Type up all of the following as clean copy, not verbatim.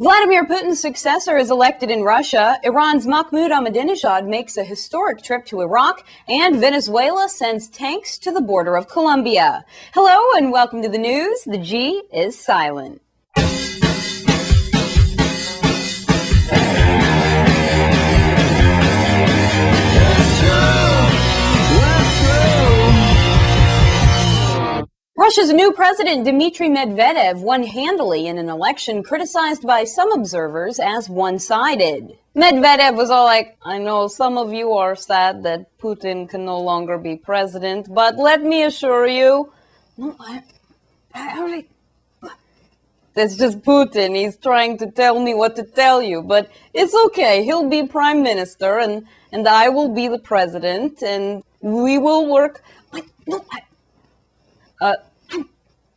Vladimir Putin's successor is elected in Russia. Iran's Mahmoud Ahmadinejad makes a historic trip to Iraq, and Venezuela sends tanks to the border of Colombia. Hello and welcome to the news. The G is silent. Russia's new president, Dmitry Medvedev, won handily in an election criticized by some observers as one-sided. Medvedev was all like, I know some of you are sad that Putin can no longer be president, but let me assure you, that's just Putin. He's trying to tell me what to tell you, but it's okay. He'll be prime minister, and I will be the president, and we will work.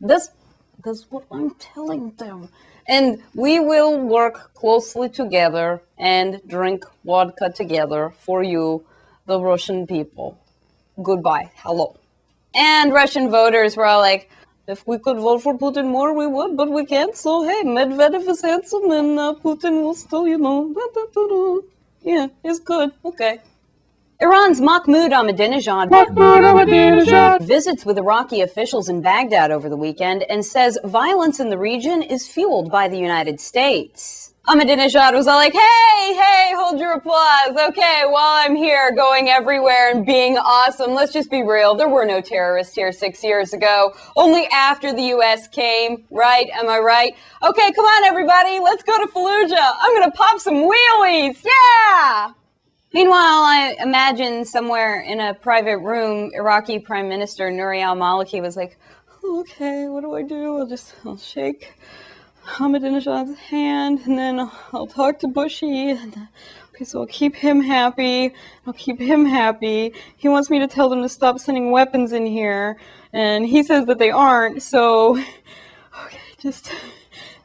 That's what I'm telling them. And we will work closely together and drink vodka together for you, the Russian people. Goodbye. Hello. And Russian voters were all like, if we could vote for Putin more, we would, but we can't. So, hey, Medvedev is handsome and Putin will still, yeah, he's good. Okay. Iran's Mahmoud Ahmadinejad visits with Iraqi officials in Baghdad over the weekend and says violence in the region is fueled by the United States. Ahmadinejad was all like, hey, hold your applause. Okay, while I'm here going everywhere and being awesome, let's just be real. There were no terrorists here 6 years ago. Only after the U.S. came, right? Am I right? Okay, come on, everybody. Let's go to Fallujah. I'm going to pop some wheelies. Yeah! Meanwhile, I imagine somewhere in a private room, Iraqi Prime Minister Nouri al-Maliki was like, okay, what do I do? I'll shake Ahmadinejad's hand, and then I'll talk to Bushy. Okay, so I'll keep him happy. He wants me to tell them to stop sending weapons in here, and he says that they aren't, so, okay, just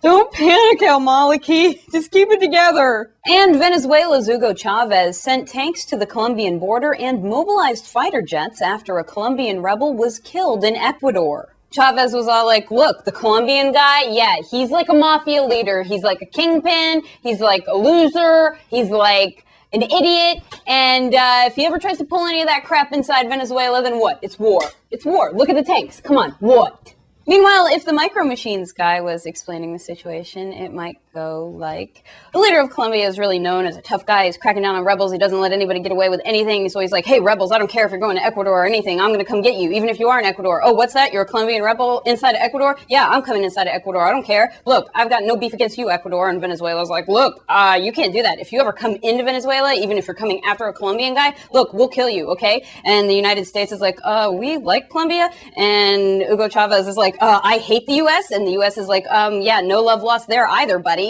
don't panic, al-Maliki. Just keep it together. And Venezuela's Hugo Chavez sent tanks to the Colombian border and mobilized fighter jets after a Colombian rebel was killed in Ecuador. Chavez was all like, look, the Colombian guy, yeah, he's like a mafia leader. He's like a kingpin. He's like a loser. He's like an idiot. And if he ever tries to pull any of that crap inside Venezuela, then what? It's war. It's war. Look at the tanks. Come on. What? Meanwhile, if the Micro Machines guy was explaining the situation, it might go like, the leader of Colombia is really known as a tough guy. He's cracking down on rebels. He doesn't let anybody get away with anything. So he's like, hey, rebels, I don't care if you're going to Ecuador or anything. I'm going to come get you, even if you are in Ecuador. Oh, what's that? You're a Colombian rebel inside of Ecuador? Yeah, I'm coming inside of Ecuador. I don't care. Look, I've got no beef against you, Ecuador. And Venezuela's like, look, you can't do that. If you ever come into Venezuela, even if you're coming after a Colombian guy, look, we'll kill you, okay? And the United States is like, we like Colombia. And Hugo Chavez is like, I hate the U.S. And the U.S. is like, yeah, no love lost there either, buddy.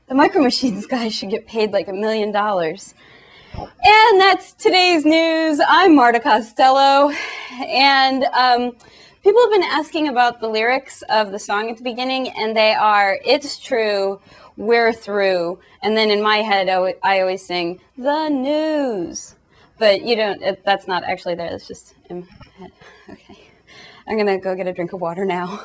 The Micro Machines guys should get paid like $1 million. And that's today's news. I'm Marta Costello. And people have been asking about the lyrics of the song at the beginning, and they are, it's true, we're through. And then in my head, I always sing, the news. But you don't, that's not actually there. It's just in my head. Okay. I'm going to go get a drink of water now.